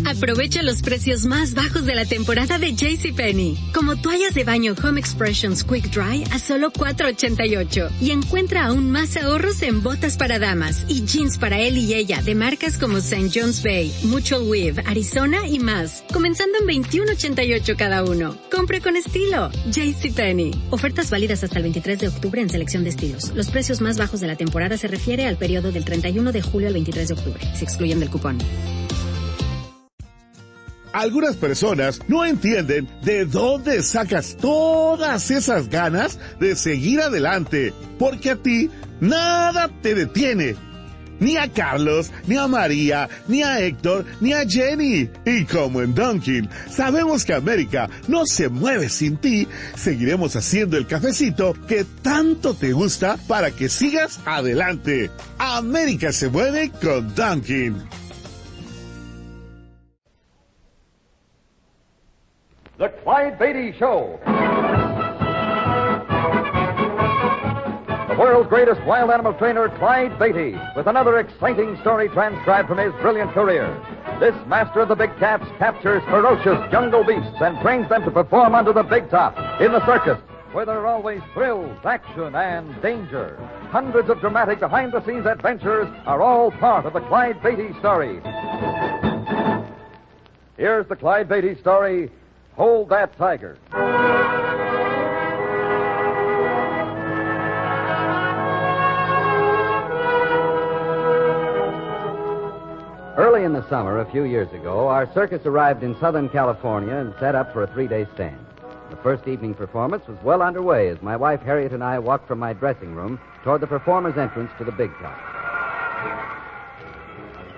Aprovecha los precios más bajos de la temporada de JCPenney. Como toallas de baño Home Expressions Quick Dry a solo $4.88. Y encuentra aún más ahorros en botas para damas y jeans para él y ella de marcas como St. John's Bay, Mutual Weave, Arizona y más. Comenzando en $21.88 cada uno. Compre con estilo. JCPenney. Ofertas válidas hasta el 23 de octubre en selección de estilos. Los precios más bajos de la temporada se refiere al periodo del 31 de julio al 23 de octubre. Se excluyen del cupón. Algunas personas no entienden de dónde sacas todas esas ganas de seguir adelante, porque a ti nada te detiene. Ni a Carlos, ni a María, ni a Héctor, ni a Jenny. Y como en Dunkin' sabemos que América no se mueve sin ti, seguiremos haciendo el cafecito que tanto te gusta para que sigas adelante. América se mueve con Dunkin'. The Clyde Beatty Show. The world's greatest wild animal trainer, Clyde Beatty, with another exciting story transcribed from his brilliant career. This master of the big cats captures ferocious jungle beasts and trains them to perform under the big top in the circus, where there are always thrills, action, and danger. Hundreds of dramatic behind-the-scenes adventures are all part of the Clyde Beatty story. Here's the Clyde Beatty story, Hold That Tiger. Early in the summer, a few years ago, our circus arrived in Southern California and set up for a 3-day stand. The first evening performance was well underway as my wife Harriet and I walked from my dressing room toward the performer's entrance to the big top.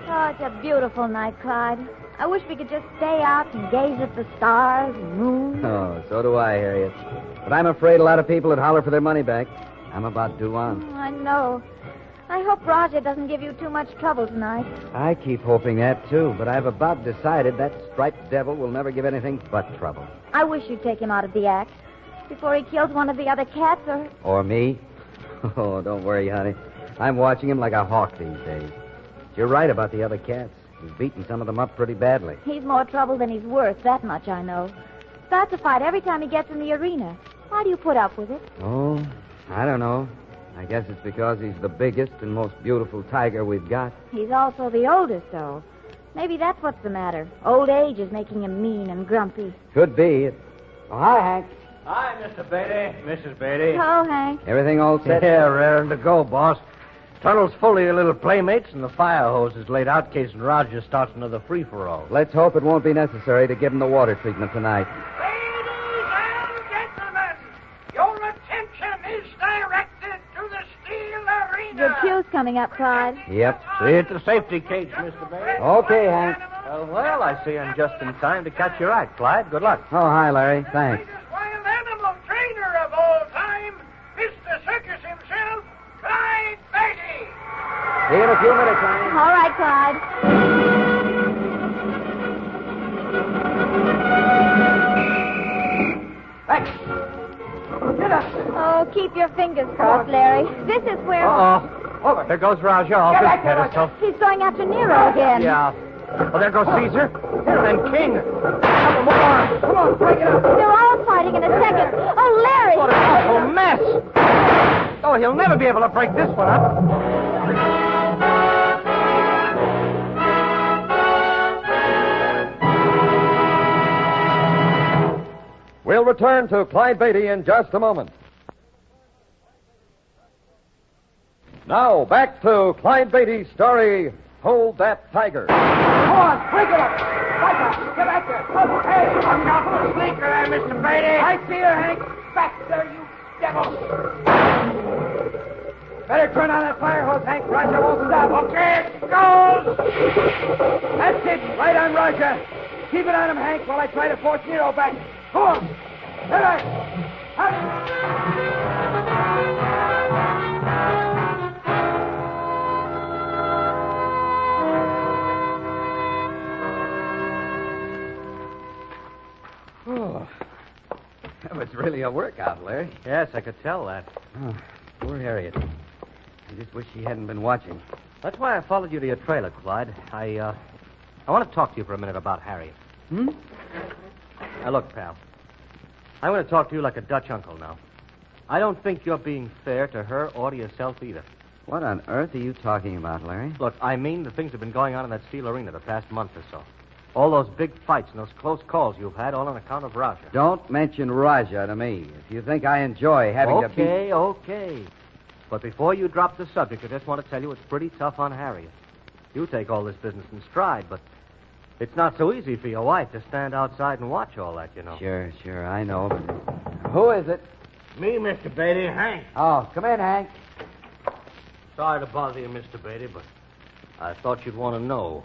Oh, it's a beautiful night, Clyde. I wish we could just stay out and gaze at the stars and moon. Oh, so do I, Harriet. But I'm afraid a lot of people would holler for their money back. I'm about due on. I know. I hope Roger doesn't give you too much trouble tonight. I keep hoping that, too, but I've about decided that striped devil will never give anything but trouble. I wish you'd take him out of the act before he kills one of the other cats or... Or me? Oh, don't worry, honey. I'm watching him like a hawk these days. You're right about the other cats. He's beaten some of them up pretty badly. He's more trouble than he's worth, that much I know. Starts a fight every time he gets in the arena. Why do you put up with it? Oh, I don't know. I guess it's because he's the biggest and most beautiful tiger we've got. He's also the oldest, though. Maybe that's what's the matter. Old age is making him mean and grumpy. Could be. Oh, hi, Hank. Hi, Mr. Beatty. Mrs. Beatty. Oh, Hank. Everything all set? Yeah, raring to go, boss. Tunnel's full of your little playmates, and the fire hose is laid out in case Roger starts another free-for-all. Let's hope it won't be necessary to give him the water treatment tonight. Ladies and gentlemen, your attention is directed to the steel arena. Your cue's coming up, Clyde. Yep. See you at the safety cage, Mr. Beatty. Okay, Hank. Well, I see you're just in time to catch your act, Clyde. Good luck. Oh, hi, Larry. Thanks. Greatest wild animal trainer of all time, Mr. Circus himself, Clyde Beatty. See you in a few minutes, honey. All right, Clyde. Thanks. Get up. Oh, keep your fingers crossed, Larry. This is where... Over. There goes Roger off his pedestal. He's going after Nero again. Yeah. Well, there goes Caesar. And King. Couple more. Come on, break it up. They're all fighting in a second. Oh, Larry! What an awful mess. Oh, he'll never be able to break this one up. We'll return to Clyde Beatty in just a moment. Now, back to Clyde Beatty's story, Hold That Tiger. Go on, break it up. Get back there. Oh, hey, I'm not a sneaker there, Mr. Beatty. I see you, Hank. Back there, you devil. Better turn on that fire hose, Hank. Roger won't stop. Okay, it goes. That's it. Right on Roger. Keep it on him, Hank, while I try to force Nero back. Go on. All right. Oh, that was really a workout, Larry. Yes, I could tell that. Oh, poor Harriet. I just wish she hadn't been watching. That's why I followed you to your trailer, Clyde. I I want to talk to you for a minute about Harriet. Now, look, pal. I'm going to talk to you like a Dutch uncle now. I don't think you're being fair to her or to yourself either. What on earth are you talking about, Larry? Look, I mean the things that have been going on in that steel arena the past month or so. All those big fights and those close calls you've had, all on account of Raja. Don't mention Raja to me. If you think I enjoy having to be... Okay. But before you drop the subject, I just want to tell you it's pretty tough on Harriet. You take all this business in stride, but it's not so easy for your wife to stand outside and watch all that, you know. Sure, I know. But... Who is it? Me, Mr. Beatty, Hank. Oh, come in, Hank. Sorry to bother you, Mr. Beatty, but I thought you'd want to know.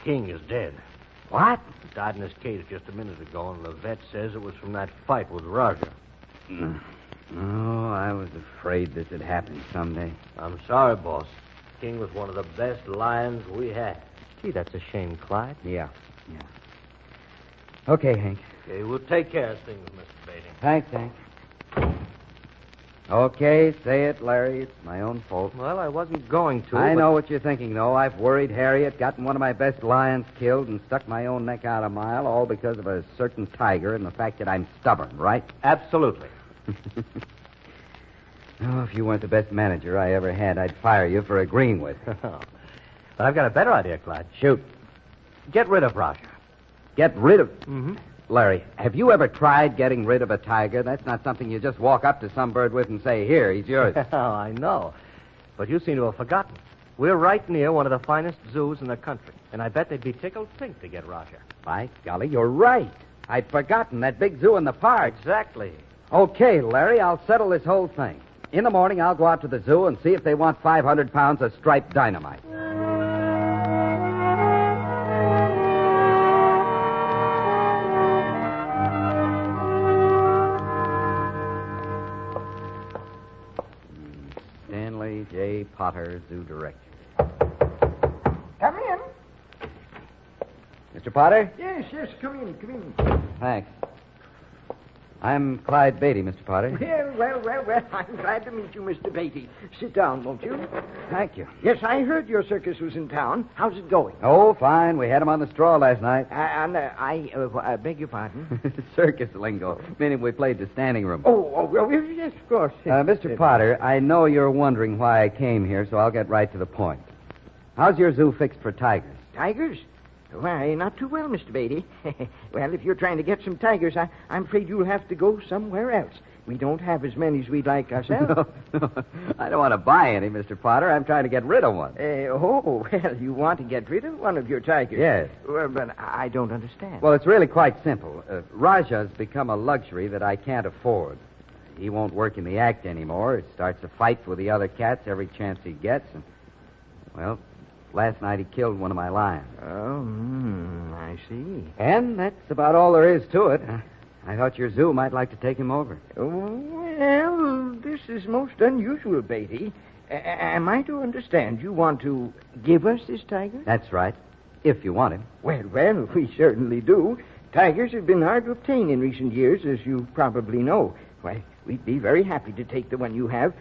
King is dead. What? He died in his cage just a minute ago, and the vet says it was from that fight with Raja. Oh, I was afraid this would happen someday. I'm sorry, boss. King was one of the best lions we had. Gee, that's a shame, Clyde. Yeah. Okay, Hank. Okay, we'll take care of things, Mr. Beatty. Thanks, Hank. Okay, say it, Larry. It's my own fault. Well, I wasn't going to. I know what you're thinking, though. I've worried Harriet, gotten one of my best lions killed, and stuck my own neck out a mile, all because of a certain tiger and the fact that I'm stubborn, right? Absolutely. Oh, if you weren't the best manager I ever had, I'd fire you for agreeing with. But I've got a better idea, Clyde. Shoot. Get rid of Raja. Get rid of... Mm-hmm. Larry, have you ever tried getting rid of a tiger? That's not something you just walk up to some bird with and say, here, he's yours. I know. But you seem to have forgotten. We're right near one of the finest zoos in the country, and I bet they'd be tickled pink to get Raja. By golly, you're right. I'd forgotten that big zoo in the park. Exactly. Okay, Larry, I'll settle this whole thing. In the morning, I'll go out to the zoo and see if they want 500 pounds of striped dynamite. Stanley J. Potter, Zoo Director. Come in. Mr. Potter? Yes, come in. Thanks. I'm Clyde Beatty, Mr. Potter. Well, I'm glad to meet you, Mr. Beatty. Sit down, won't you? Thank you. Yes, I heard your circus was in town. How's it going? Oh, fine. We had him on the straw last night. I beg your pardon? Circus lingo, meaning we played the standing room. Oh, yes, of course. Mr. Potter, I know you're wondering why I came here, so I'll get right to the point. How's your zoo fixed for tigers? Tigers? Why, not too well, Mr. Beatty. Well, if you're trying to get some tigers, I'm afraid you'll have to go somewhere else. We don't have as many as we'd like ourselves. No, I don't want to buy any, Mr. Potter. I'm trying to get rid of one. Well, you want to get rid of one of your tigers? Yes. Well, but I don't understand. Well, it's really quite simple. Raja's become a luxury that I can't afford. He won't work in the act anymore. He starts a fight with the other cats every chance he gets. And, well, last night he killed one of my lions. Oh, I see. And that's about all there is to it. I thought your zoo might like to take him over. Well, this is most unusual, Beatty. Am I to understand you want to give us this tiger? That's right, if you want him. Well, we certainly do. Tigers have been hard to obtain in recent years, as you probably know. Why, we'd be very happy to take the one you have,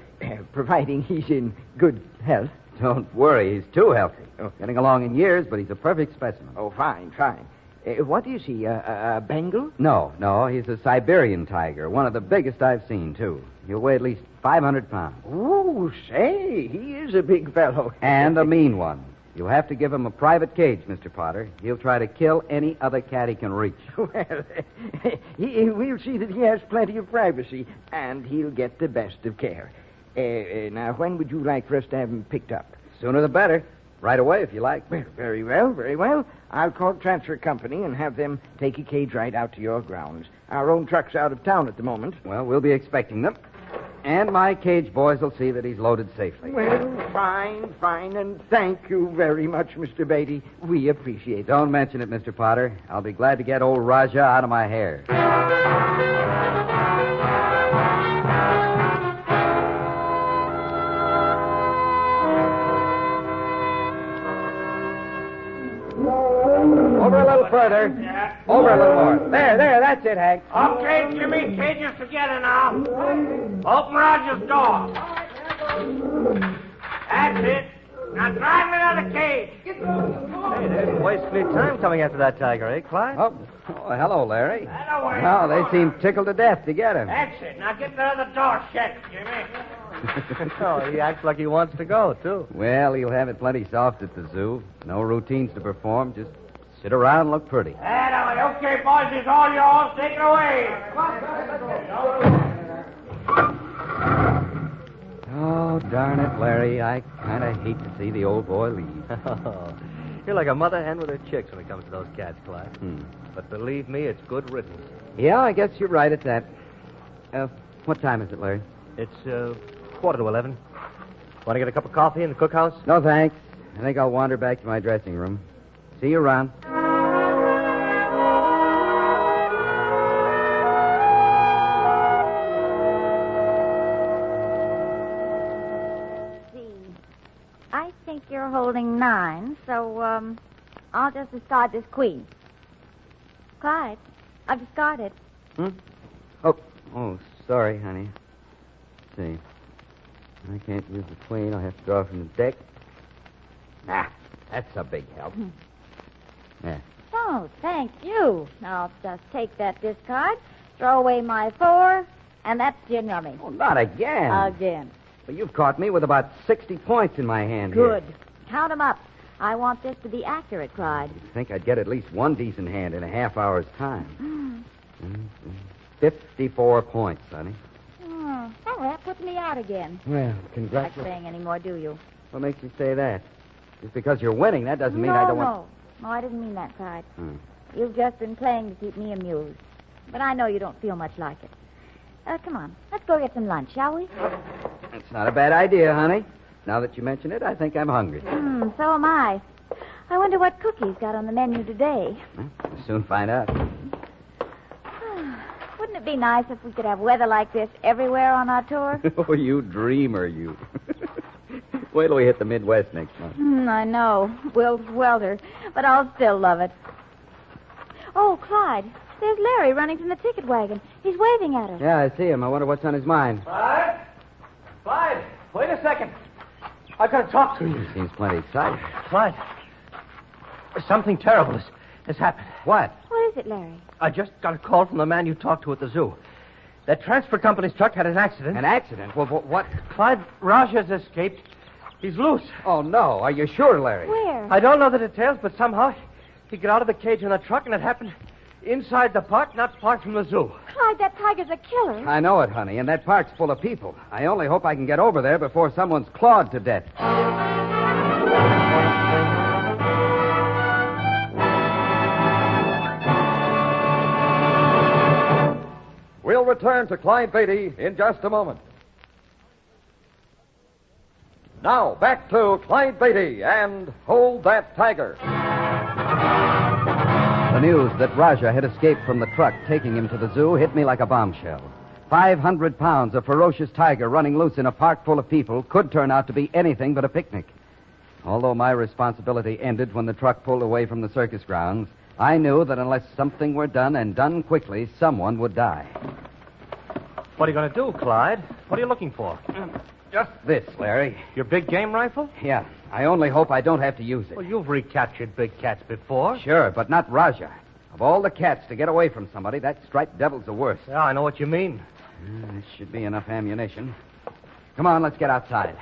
providing he's in good health. Don't worry, he's too healthy. Getting along in years, but he's a perfect specimen. Oh, fine. What is he, a Bengal? No, he's a Siberian tiger, one of the biggest I've seen, too. He'll weigh at least 500 pounds. Oh, say, he is a big fellow. And a mean one. You'll have to give him a private cage, Mr. Potter. He'll try to kill any other cat he can reach. Well, we'll see that he has plenty of privacy, and he'll get the best of care. Now, when would you like for us to have him picked up? Sooner the better. Right away, if you like. Well, very well. I'll call the transfer company and have them take a cage right out to your grounds. Our own truck's out of town at the moment. Well, we'll be expecting them. And my cage boys will see that he's loaded safely. Well, fine. And thank you very much, Mr. Beatty. We appreciate it. Don't mention it, Mr. Potter. I'll be glad to get old Raja out of my hair. Over a little further. Yeah. Over a little more. There, that's it, Hank. Okay, Jimmy, cages together now. Open Roger's door. That's it. Now drive me out of the cage. Hey, they didn't waste any time coming after that tiger, eh, Clyde? Oh, hello, Larry. Hello, No, they seem tickled to death to get him. That's it. Now get the other door shut, Jimmy. Oh, he acts like he wants to go, too. Well, he'll have it plenty soft at the zoo. No routines to perform. Just sit around and look pretty. Okay, boys, it's all yours. Take it away. Oh, darn it, Larry. I kind of hate to see the old boy leave. You're like a mother hen with her chicks when it comes to those cats, Clyde. Hmm. But believe me, it's good riddance. Yeah, I guess you're right at that. What time is it, Larry? It's 11:15. Want to get a cup of coffee in the cookhouse? No, thanks. I think I'll wander back to my dressing room. See you around. I think you're holding 9, so, I'll just discard this queen. Clyde, I've discarded. Oh, sorry, honey. Let's see. I can't use the queen. I'll have to draw from the deck. Nah, that's a big help. Yeah. Oh, thank you. Now, I'll just take that discard, throw away my 4, and that's gin rummy. Oh, not again. Again. Well, you've caught me with about 60 points in my hand Good. here. Count 'em up. I want this to be accurate, Clyde. I think I'd get at least one decent hand in a half hour's time. 54 points, honey. Oh, that puts me out again. Well, Like congratulations. saying anymore, do you? What makes you say that? Just because you're winning, that doesn't mean no, I don't want... No, I didn't mean that, Clyde. Hmm. You've just been playing to keep me amused. But I know you don't feel much like it. Come on, let's go get some lunch, shall we? It's not a bad idea, honey. Now that you mention it, I think I'm hungry. So am I. I wonder what cookies got on the menu today. Well, we'll soon find out. Wouldn't it be nice if we could have weather like this everywhere on our tour? Oh, you dreamer, you. Wait till we hit the Midwest next month. I know. Will's welter, but I'll still love it. Oh, Clyde, there's Larry running from the ticket wagon. He's waving at us. Yeah, I see him. I wonder what's on his mind. Clyde? Clyde, wait a second. I've got to talk to you. He seems plenty excited. Clyde, something terrible has happened. What? What is it, Larry? I just got a call from the man you talked to at the zoo. That transfer company's truck had an accident. An accident? Well, what? Clyde Raja's escaped. He's loose. Oh, no. Are you sure, Larry? Where? I don't know the details, but somehow he got out of the cage in the truck, and it happened inside the park, not far from the zoo. Clyde, that tiger's a killer. I know it, honey, and that park's full of people. I only hope I can get over there before someone's clawed to death. We'll return to Clyde Beatty in just a moment. Now, back to Clyde Beatty and Hold That Tiger. The news that Raja had escaped from the truck taking him to the zoo hit me like a bombshell. 500 pounds of ferocious tiger running loose in a park full of people could turn out to be anything but a picnic. Although my responsibility ended when the truck pulled away from the circus grounds, I knew that unless something were done and done quickly, someone would die. What are you going to do, Clyde? What are you looking for? Just this, Larry. Your big game rifle? Yeah, I only hope I don't have to use it. Well, you've recaptured big cats before. Sure, but not Raja. Of all the cats to get away from somebody, that striped devil's the worst. Yeah, I know what you mean. This should be enough ammunition. Come on, let's get outside.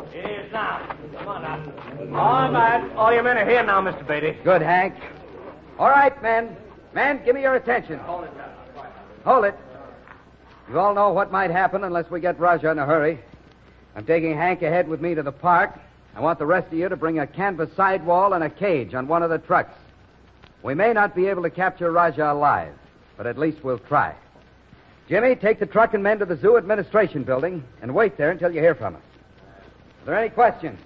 Here's now. Come on now. All right. All your men are here now, Mr. Beatty. Good, Hank. All right, men. Men, give me your attention. Hold it. You all know what might happen unless we get Raja in a hurry. I'm taking Hank ahead with me to the park. I want the rest of you to bring a canvas sidewall and a cage on one of the trucks. We may not be able to capture Raja alive, but at least we'll try. Jimmy, take the truck and men to the zoo administration building and wait there until you hear from us. Are there any questions?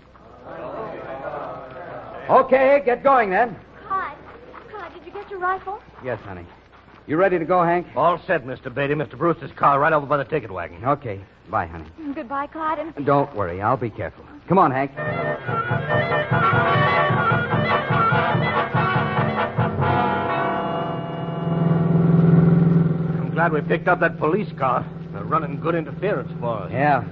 Okay, get going then. Clyde, did you get your rifle? Yes, honey. You ready to go, Hank? All set, Mr. Beatty. Mr. Brewster's car right over by the ticket wagon. Okay. Bye, honey. Goodbye, Clyde, and... Don't worry. I'll be careful. Come on, Hank. I'm glad we picked up that police car. They're running good interference for us. Yeah.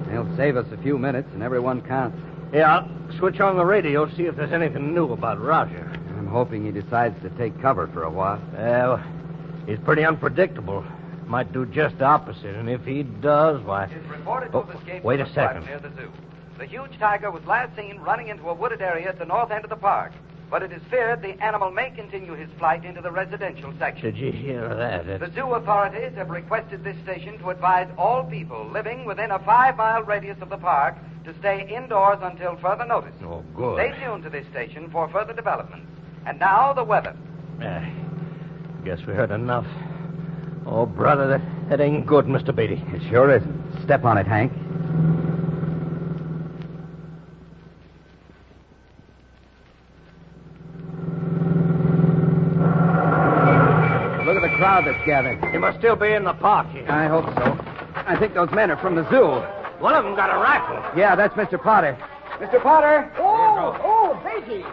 They'll save us a few minutes, and everyone counts. Yeah, I'll switch on the radio, see if there's anything new about Roger. I'm hoping he decides to take cover for a while. Well, he's pretty unpredictable. Might do just the opposite, and if he does, why... It is reported to have escaped wait from a the park second. near the zoo. The huge tiger was last seen running into a wooded area at the north end of the park. But it is feared the animal may continue his flight into the residential section. Did you hear that? The zoo authorities have requested this station to advise all people living within a 5-mile radius of the park to stay indoors until further notice. Oh, good. Stay tuned to this station for further developments. And now, the weather. Guess we heard enough. Oh, brother, that ain't good, Mr. Beatty. It sure isn't. Step on it, Hank. Look at the crowd that's gathered. He must still be in the park here. I hope so. I think those men are from the zoo. One of them got a rifle. Yeah, that's Mr. Potter. Mr. Potter! Oh, Beatty!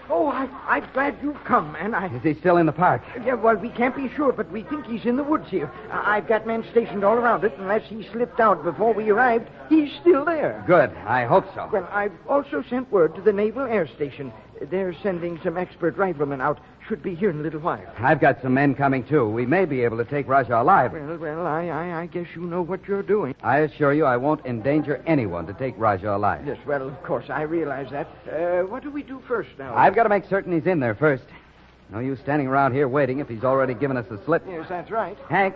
Oh, I'm glad you've come, and Is he still in the park? Yeah, well, we can't be sure, but we think he's in the woods here. I've got men stationed all around it. Unless he slipped out before we arrived, he's still there. Good. I hope so. Well, I've also sent word to the Naval Air Station. They're sending some expert riflemen out. Should be here in a little while. I've got some men coming, too. We may be able to take Raja alive. Well, I guess you know what you're doing. I assure you I won't endanger anyone to take Raja alive. Yes, well, of course, I realize that. What do we do first now? I've got to make certain he's in there first. No use standing around here waiting if he's already given us the slip. Yes, that's right. Hank,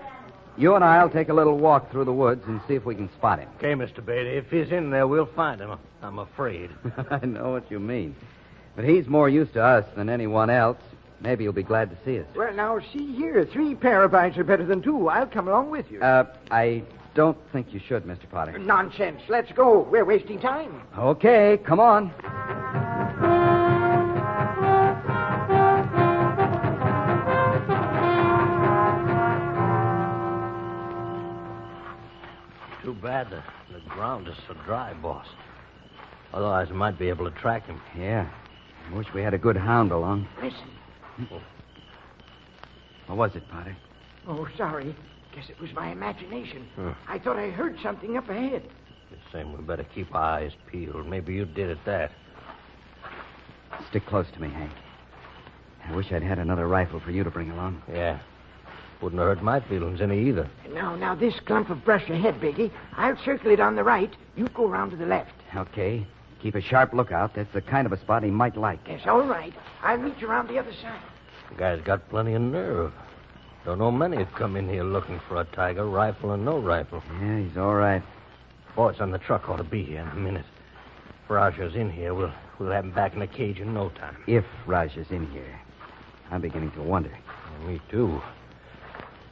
you and I'll take a little walk through the woods and see if we can spot him. Okay, Mr. Beatty. If he's in there, we'll find him. I'm afraid. I know what you mean. But he's more used to us than anyone else. Maybe he'll be glad to see us. Well, now, see here. 3 pair of eyes are better than 2. I'll come along with you. I don't think you should, Mr. Potter. Nonsense. Let's go. We're wasting time. Okay, come on. Too bad the ground is so dry, boss. Otherwise, I might be able to track him. Yeah. I wish we had a good hound along. Listen. What was it, Potter? Oh, sorry. Guess it was my imagination. I thought I heard something up ahead. It's saying we better keep our eyes peeled. Maybe you did at that. Stick close to me, Hank. I wish I'd had another rifle for you to bring along. Yeah. Wouldn't have hurt my feelings any either. Now, this clump of brush ahead, Biggie. I'll circle it on the right. You go around to the left. Okay. Keep a sharp lookout. That's the kind of a spot he might like. Yes, all right. I'll meet you around the other side. The guy's got plenty of nerve. Don't know many have come in here looking for a tiger, rifle or no rifle. Yeah, he's all right. Boys on the truck ought to be here in a minute. If Roger's in here, we'll have him back in the cage in no time. If Raj is in here. I'm beginning to wonder. Me too.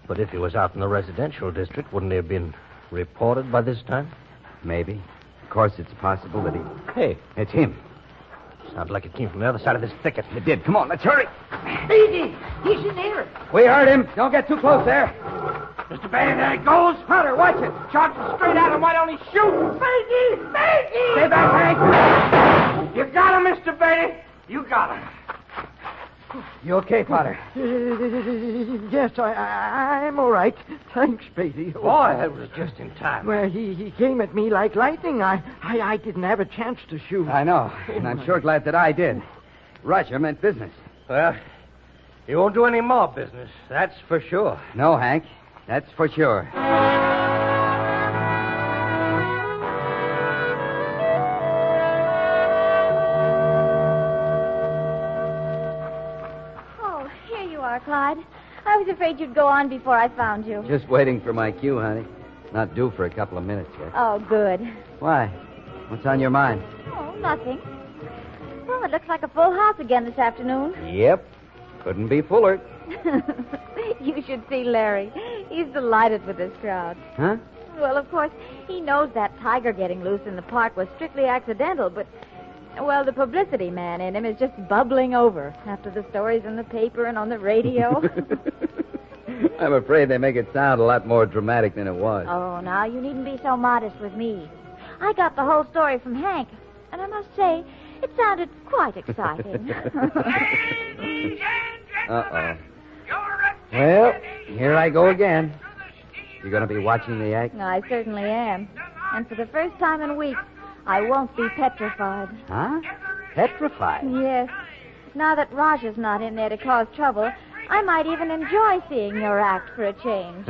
But if he was out in the residential district, wouldn't he have been reported by this time? Maybe. Of course, it's possible that he... Hey, It's him. sounds like it came from the other side of this thicket. It did. Come on, let's hurry. Beatty! He's in there. We heard him. Don't get too close there. Mr. Beatty, there it goes. Potter, watch it. Charging straight at him. Why don't he shoot? Beatty! Beatty! Stay back, Hank. You got him, Mr. Beatty. You got him. You okay, Potter? Yes, I'm all right. Thanks, Beatty. Boy, that was just in time. Well, he came at me like lightning. I didn't have a chance to shoot. I know, and I'm sure glad that I did. Roger meant business. Well, he won't do any more business, that's for sure. No, Hank, that's for sure. Oh, here you are, Clyde. I was afraid you'd go on before I found you. Just waiting for my cue, honey. Not due for a couple of minutes yet. Oh, good. Why? What's on your mind? Oh, nothing. Well, it looks like a full house again this afternoon. Yep. Couldn't be fuller. You should see Larry. He's delighted with this crowd. Huh? Well, of course, he knows that tiger getting loose in the park was strictly accidental, but, well, the publicity man in him is just bubbling over after the stories in the paper and on the radio. I'm afraid they make it sound a lot more dramatic than it was. Oh, now, you needn't be so modest with me. I got the whole story from Hank, and I must say, it sounded quite exciting. Uh-oh. Well, here I go again. You going to be watching the act? I certainly am. And for the first time in weeks, I won't be petrified. Huh? Petrified? Yes. Now that Raja's not in there to cause trouble, I might even enjoy seeing your act for a change.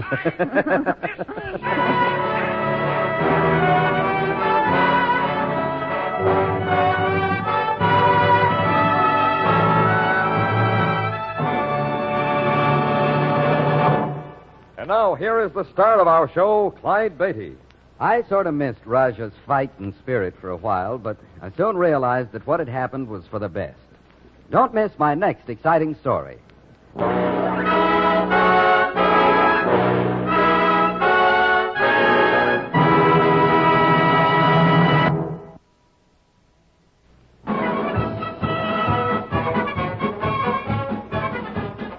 And now, here is the star of our show, Clyde Beatty. I sort of missed Raja's fight and spirit for a while, but I soon realized that what had happened was for the best. Don't miss my next exciting story.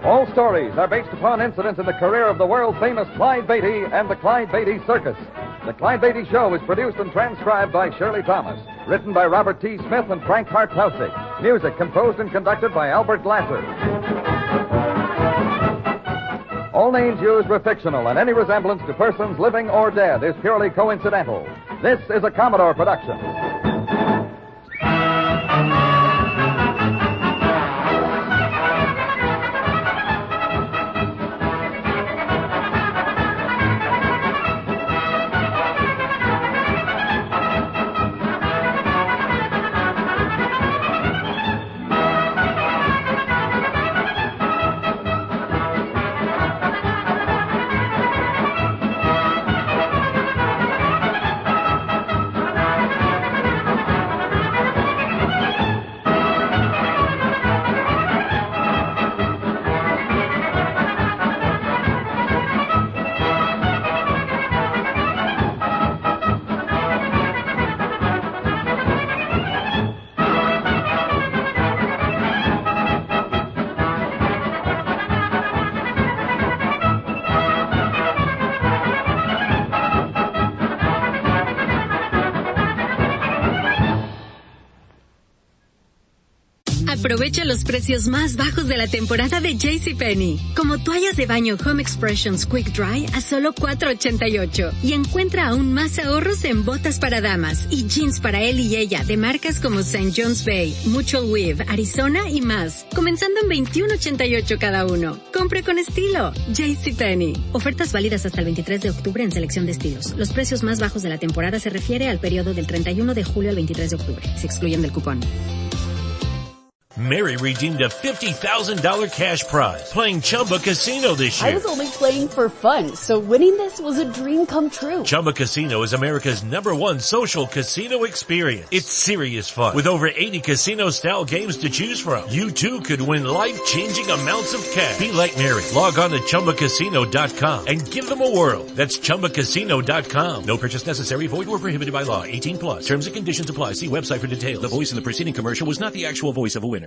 All stories are based upon incidents in the career of the world-famous Clyde Beatty and the Clyde Beatty Circus. The Clyde Beatty Show is produced and transcribed by Shirley Thomas. Written by Robert T. Smith and Frank Hart-Tausig. Music composed and conducted by Albert Glasser. All names used were fictional, and any resemblance to persons living or dead is purely coincidental. This is a Commodore production. Aprovecha los precios más bajos de la temporada de JCPenney. Como toallas de baño Home Expressions Quick Dry a solo $4.88. Y encuentra aún más ahorros en botas para damas y jeans para él y ella de marcas como St. John's Bay, Mutual Weave, Arizona y más. Comenzando en $21.88 cada uno. Compre con estilo. JCPenney. Ofertas válidas hasta el 23 de octubre en selección de estilos. Los precios más bajos de la temporada se refiere al periodo del 31 de julio al 23 de octubre. Se excluyen del cupón. Mary redeemed a $50,000 cash prize playing Chumba Casino this year. I was only playing for fun, so winning this was a dream come true. Chumba Casino is America's #1 social casino experience. It's serious fun. With over 80 casino-style games to choose from, you too could win life-changing amounts of cash. Be like Mary. Log on to ChumbaCasino.com and give them a whirl. That's ChumbaCasino.com. No purchase necessary. Void or prohibited by law. 18+. Terms and conditions apply. See website for details. The voice in the preceding commercial was not the actual voice of a winner.